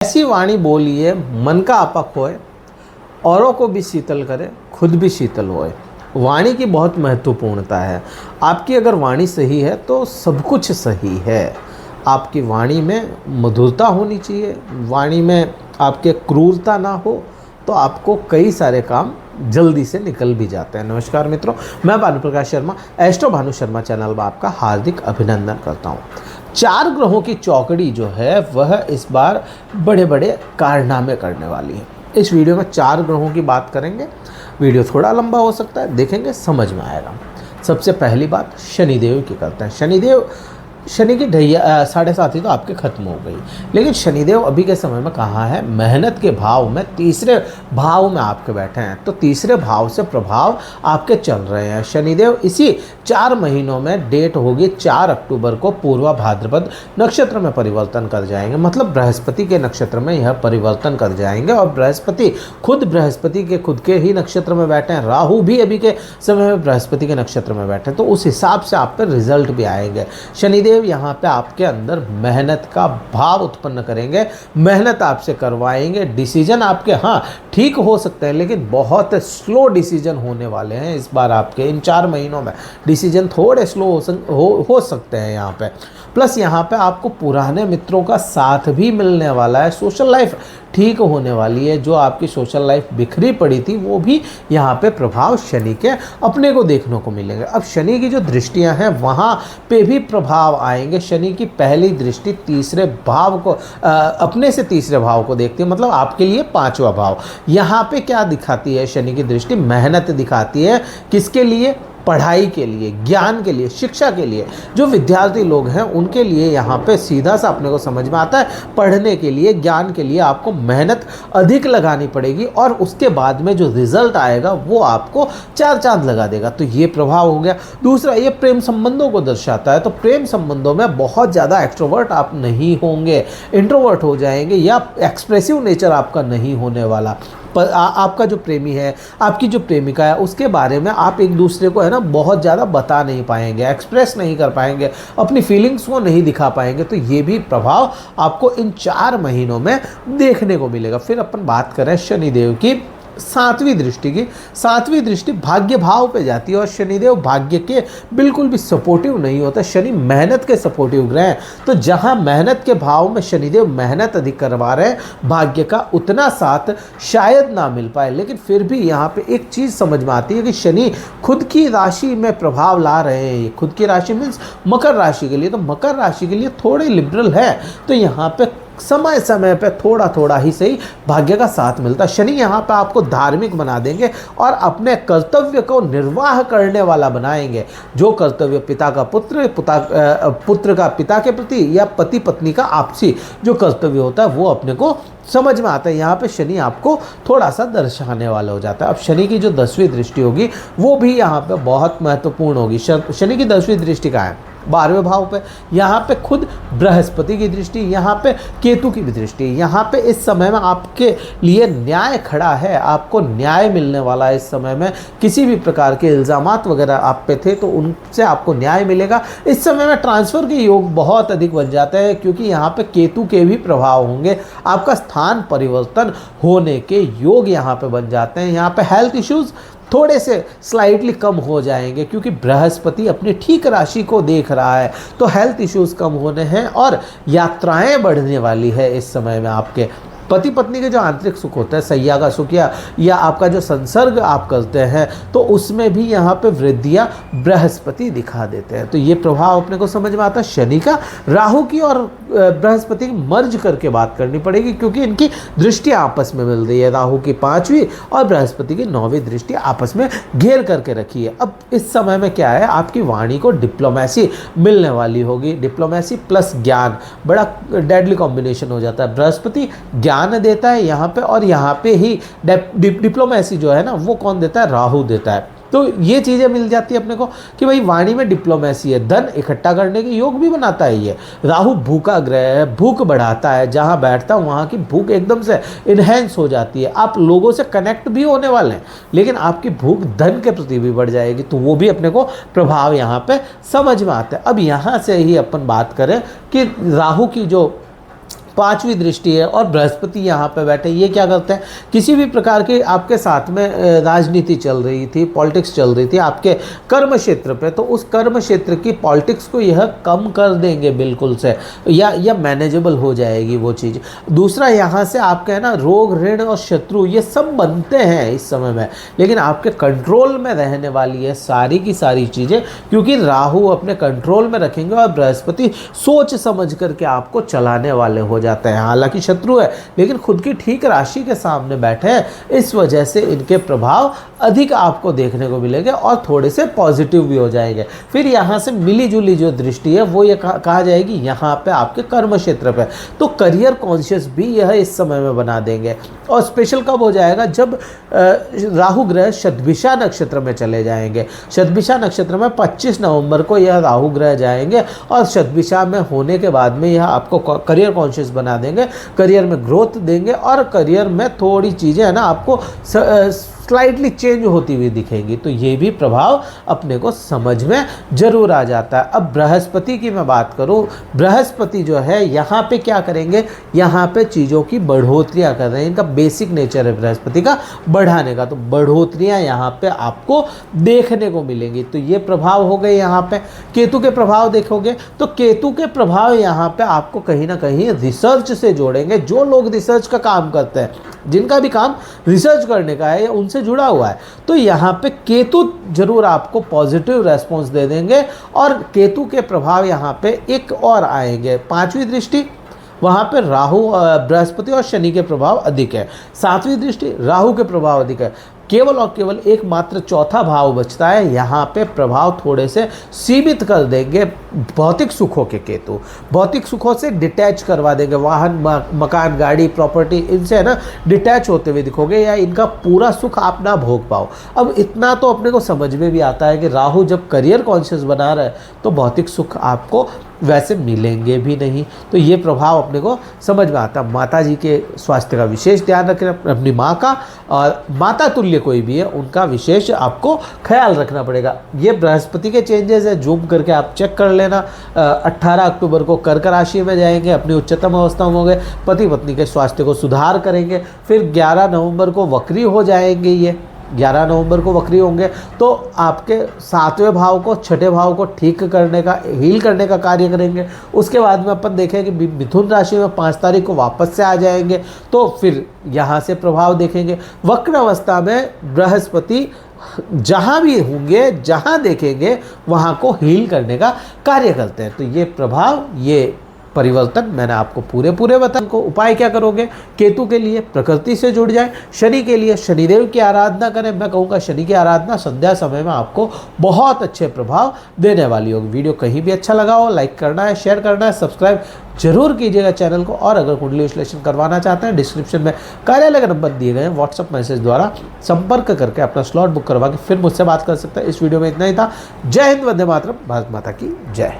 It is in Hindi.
ऐसी वाणी बोलिए मन का आपा खोए, औरों को भी शीतल करे, खुद भी शीतल होए। वाणी की बहुत महत्वपूर्णता है। आपकी अगर वाणी सही है तो सब कुछ सही है। आपकी वाणी में मधुरता होनी चाहिए, वाणी में आपके क्रूरता ना हो, तो आपको कई सारे काम जल्दी से निकल भी जाते हैं। नमस्कार मित्रों, मैं भानु प्रकाश शर्मा एस्ट्रो भानु शर्मा चैनल में आपका हार्दिक अभिनंदन करता हूँ। 4 ग्रहों की चौकड़ी जो है वह इस बार बड़े बड़े कारनामे करने वाली है। इस वीडियो में 4 ग्रहों की बात करेंगे। वीडियो थोड़ा लंबा हो सकता है, देखेंगे समझ में आएगा। सबसे पहली बात शनिदेव की करते हैं। शनि की ढैया 7.5 तो आपके खत्म हो गई, लेकिन शनिदेव अभी के समय में कहाँ है? मेहनत के भाव में, तीसरे भाव में आपके बैठे हैं। तो तीसरे भाव से प्रभाव आपके चल रहे हैं। शनिदेव इसी 4 महीनों में डेट होगी 4 अक्टूबर को पूर्वा भाद्रपद नक्षत्र में परिवर्तन कर जाएंगे। मतलब बृहस्पति के नक्षत्र में यह परिवर्तन कर जाएंगे और बृहस्पति के खुद के ही नक्षत्र में बैठे हैं। राहु भी अभी के समय में बृहस्पति के नक्षत्र में बैठे हैं, तो उस हिसाब से आप पर रिजल्ट भी आएंगे। शनिदेव यहाँ पे आपके अंदर मेहनत का भाव उत्पन्न करेंगे, मेहनत आपसे करवाएंगे। डिसीजन आपके ठीक हो सकते हैं, लेकिन बहुत स्लो डिसीजन होने वाले हैं इस बार आपके। इन 4 महीनों में डिसीजन थोड़े स्लो हो सकते हैं यहाँ पे। प्लस यहाँ पे आपको पुराने मित्रों का साथ भी मिलने वाला है। सोशल लाइफ ठीक होने वाली है। जो आपकी सोशल लाइफ बिखरी पड़ी थी वो भी यहाँ पे प्रभाव शनि के अपने को देखने को मिलेंगे। अब शनि की जो दृष्टियाँ हैं वहाँ पे भी प्रभाव आएंगे। शनि की पहली दृष्टि तीसरे भाव को अपने से तीसरे भाव को देखती है, मतलब आपके लिए 5वां भाव। यहाँ पे क्या दिखाती है शनि की दृष्टि? मेहनत दिखाती है। किसके लिए? पढ़ाई के लिए, ज्ञान के लिए, शिक्षा के लिए। जो विद्यार्थी लोग हैं उनके लिए यहाँ पे सीधा सा अपने को समझ में आता है, पढ़ने के लिए, ज्ञान के लिए आपको मेहनत अधिक लगानी पड़ेगी और उसके बाद में जो रिजल्ट आएगा वो आपको 4 चांद लगा देगा। तो ये प्रभाव हो गया। दूसरा, ये प्रेम संबंधों को दर्शाता है। तो प्रेम संबंधों में बहुत ज़्यादा एक्सट्रोवर्ट आप नहीं होंगे, इंट्रोवर्ट हो जाएंगे, या एक्सप्रेसिव नेचर आपका नहीं होने वाला। आपका जो प्रेमी है, आपकी जो प्रेमिका है, उसके बारे में आप एक दूसरे को बहुत ज़्यादा बता नहीं पाएंगे, एक्सप्रेस नहीं कर पाएंगे, अपनी फीलिंग्स को नहीं दिखा पाएंगे। तो ये भी प्रभाव आपको इन 4 महीनों में देखने को मिलेगा। फिर अपन बात करें शनिदेव की 7वीं दृष्टि की। 7वीं दृष्टि भाग्य भाव पे जाती है और शनिदेव भाग्य के बिल्कुल भी सपोर्टिव नहीं होता। शनि मेहनत के सपोर्टिव ग्रह हैं। तो जहां मेहनत के भाव में शनिदेव मेहनत अधिक करवा रहे हैं, भाग्य का उतना साथ शायद ना मिल पाए। लेकिन फिर भी यहाँ पे एक चीज़ समझ में आती है कि शनि खुद की राशि में प्रभाव ला रहे हैं। खुद की राशि मीन्स मकर राशि के लिए। तो मकर राशि के लिए थोड़े लिबरल है। तो यहाँ पे समय समय पे थोड़ा थोड़ा ही सही भाग्य का साथ मिलता है। शनि यहाँ पे आपको धार्मिक बना देंगे और अपने कर्तव्य को निर्वाह करने वाला बनाएंगे। जो कर्तव्य पिता का पुत्र का पिता के प्रति, या पति पत्नी का आपसी जो कर्तव्य होता है, वो अपने को समझ में आता है। यहाँ पे शनि आपको थोड़ा सा दर्शाने वाला हो जाता है। अब शनि की जो 10वीं दृष्टि होगी वो भी यहाँ पे बहुत महत्वपूर्ण होगी। शनि की 10वीं दृष्टि का है 12वें भाव पे। यहाँ पे खुद बृहस्पति की दृष्टि, यहाँ पे केतु की भी दृष्टि। यहाँ पे इस समय में आपके लिए न्याय खड़ा है, आपको न्याय मिलने वाला है। इस समय में किसी भी प्रकार के इल्ज़ामात वगैरह आप पे थे तो उनसे आपको न्याय मिलेगा। इस समय में ट्रांसफ़र के योग बहुत अधिक बन जाते हैं, क्योंकि यहाँ पे केतु के भी प्रभाव होंगे। आपका स्थान परिवर्तन होने के योग यहाँ पे बन जाते हैं। यहाँ पे हेल्थ इश्यूज़ थोड़े से स्लाइटली कम हो जाएंगे, क्योंकि बृहस्पति अपनी ठीक राशि को देख रहा है। तो हेल्थ इश्यूज़ कम होने हैं और यात्राएं बढ़ने वाली है इस समय में। आपके पति पत्नी के जो आंतरिक सुख होता है, सैया का सुख या आपका जो संसर्ग आप करते हैं, तो उसमें भी यहाँ पे वृद्धियाँ बृहस्पति दिखा देते हैं। तो ये प्रभाव अपने को समझ में आता है। शनि का राहु की और बृहस्पति की मर्ज करके बात करनी पड़ेगी, क्योंकि इनकी दृष्टि आपस में मिल रही है। राहु की 5वीं और बृहस्पति की 9वीं दृष्टि आपस में घेर करके रखी है। अब इस समय में क्या है, आपकी वाणी को डिप्लोमेसी मिलने वाली होगी। डिप्लोमेसी प्लस ज्ञान बड़ा डेडली कॉम्बिनेशन हो जाता है। बृहस्पति ज्ञान देता है यहाँ पे, और यहाँ पे ही डिप्लोमेसी जो है ना, वो कौन देता है? राहु देता है। तो ये चीज़ें मिल जाती है अपने को कि भाई वाणी में डिप्लोमेसी है। धन इकट्ठा करने के योग भी बनाता है ये। राहु भूखा ग्रह है, भूख बढ़ाता है। जहाँ बैठता है वहाँ की भूख एकदम से इन्हेंस हो जाती है। आप लोगों से कनेक्ट भी होने वाले हैं, लेकिन आपकी भूख धन के प्रति भी बढ़ जाएगी। तो वो भी अपने को प्रभाव यहाँ पे समझ में आता है। अब यहाँ से ही अपन बात करें कि राहु की जो 5वीं दृष्टि है और बृहस्पति यहाँ पे बैठे, ये क्या करते हैं, किसी भी प्रकार की आपके साथ में राजनीति चल रही थी, पॉलिटिक्स चल रही थी आपके कर्म क्षेत्र पे, तो उस कर्म क्षेत्र की पॉलिटिक्स को यह कम कर देंगे बिल्कुल से, या मैनेजेबल हो जाएगी वो चीज़। दूसरा, यहाँ से आपके है ना रोग, ऋण और शत्रु ये सब बनते हैं इस समय में, लेकिन आपके कंट्रोल में रहने वाली है सारी की सारी चीज़ें, क्योंकि राहु अपने कंट्रोल में रखेंगे और बृहस्पति सोच समझ करके आपको चलाने वाले हो जाते हैं। हालांकि शत्रु है लेकिन खुद की ठीक राशि के सामने बैठे हैं, इस वजह से इनके प्रभाव अधिक आपको देखने को मिलेंगे और थोड़े से पॉजिटिव भी हो जाएंगे। फिर यहाँ से मिली जुली जो दृष्टि है वो ये कहा जाएगी यहाँ पे आपके कर्म क्षेत्र पे, तो करियर कॉन्शियस भी यह इस समय में बना देंगे। और स्पेशल कब हो जाएगा, जब राहु ग्रह शतभिषा नक्षत्र में चले जाएंगे। शतभिषा नक्षत्र में 25 नवंबर को यह राहु ग्रह जाएंगे और शतभिषा में होने के बाद में यह आपको करियर कॉन्शियस बना देंगे, करियर में ग्रोथ देंगे और करियर में थोड़ी चीज़ें है ना आपको स्लाइटली चेंज होती हुई दिखेंगी। तो ये भी प्रभाव अपने को समझ में जरूर आ जाता है। अब बृहस्पति की मैं बात करूं, बृहस्पति जो है यहाँ पे क्या करेंगे, यहाँ पे चीज़ों की बढ़ोतरियाँ कर रहे हैं। इनका बेसिक नेचर है बृहस्पति का बढ़ाने का, तो बढ़ोतरियाँ यहाँ पे आपको देखने को मिलेंगी। तो ये प्रभाव हो गए। यहाँ पे केतु के प्रभाव देखोगे तो केतु के प्रभाव यहाँ पे आपको कहीं ना कहीं रिसर्च से जोड़ेंगे। जो लोग रिसर्च का काम करते हैं, जिनका भी काम रिसर्च करने का है या उनसे जुड़ा हुआ है, तो यहाँ पे केतु जरूर आपको पॉजिटिव रेस्पॉन्स दे देंगे। और केतु के प्रभाव यहाँ पे एक और आएंगे, 5वीं दृष्टि, वहाँ पे राहु, बृहस्पति और शनि के प्रभाव अधिक है। 7वीं दृष्टि, राहु के प्रभाव अधिक है। केवल और केवल एकमात्र चौथा भाव बचता है, यहाँ पे प्रभाव थोड़े से सीमित कर देंगे भौतिक सुखों के केतु, भौतिक सुखों से डिटैच करवा देंगे। वाहन, मकान, गाड़ी, प्रॉपर्टी, इनसे है ना डिटैच होते हुए दिखोगे या इनका पूरा सुख आप ना भोग पाओ। अब इतना तो अपने को समझ में भी आता है कि राहु जब करियर कॉन्शियस बना रहा है तो भौतिक सुख आपको वैसे मिलेंगे भी नहीं। तो ये प्रभाव अपने को समझ में आता है। माता जी के स्वास्थ्य का विशेष ध्यान रखें, अपनी माँ का, और माता तुल्य कोई भी है उनका विशेष आपको ख्याल रखना पड़ेगा। ये बृहस्पति के चेंजेस है, जूम करके आप चेक कर लेना। 18 अक्टूबर को कर्क राशि में जाएंगे, अपनी उच्चतम अवस्था में होंगे, पति पत्नी के स्वास्थ्य को सुधार करेंगे। फिर 11 नवंबर को वक्री हो जाएंगे, ये 11 नवंबर को वक्री होंगे, तो आपके 7वें भाव को, 6ठे भाव को ठीक करने का, हील करने का कार्य करेंगे। उसके बाद में अपन देखें कि मिथुन राशि में 5 तारीख को वापस से आ जाएंगे, तो फिर यहाँ से प्रभाव देखेंगे। वक्र अवस्था में बृहस्पति जहाँ भी होंगे, जहाँ देखेंगे वहाँ को हील करने का कार्य करते हैं। तो ये प्रभाव, ये परिवर्तन मैंने आपको पूरे बताया। को उपाय क्या करोगे, केतु के लिए प्रकृति से जुड़ जाए, शनि के लिए शनिदेव की आराधना करें। मैं कहूँगा शनि की आराधना संध्या समय में आपको बहुत अच्छे प्रभाव देने वाली होगी। वीडियो कहीं भी अच्छा लगा हो, लाइक करना है, शेयर करना है, सब्सक्राइब जरूर कीजिएगा चैनल को। और अगर कुंडली विश्लेषण करवाना चाहते हैं, डिस्क्रिप्शन में कार्यालय का नंबर दिए गए हैं, व्हाट्सअप मैसेज द्वारा संपर्क करके अपना स्लॉट बुक करवा के फिर मुझसे बात कर सकते हैं। इस वीडियो में इतना ही था। जय हिंद, वंदे मातरम, भारत माता की जय।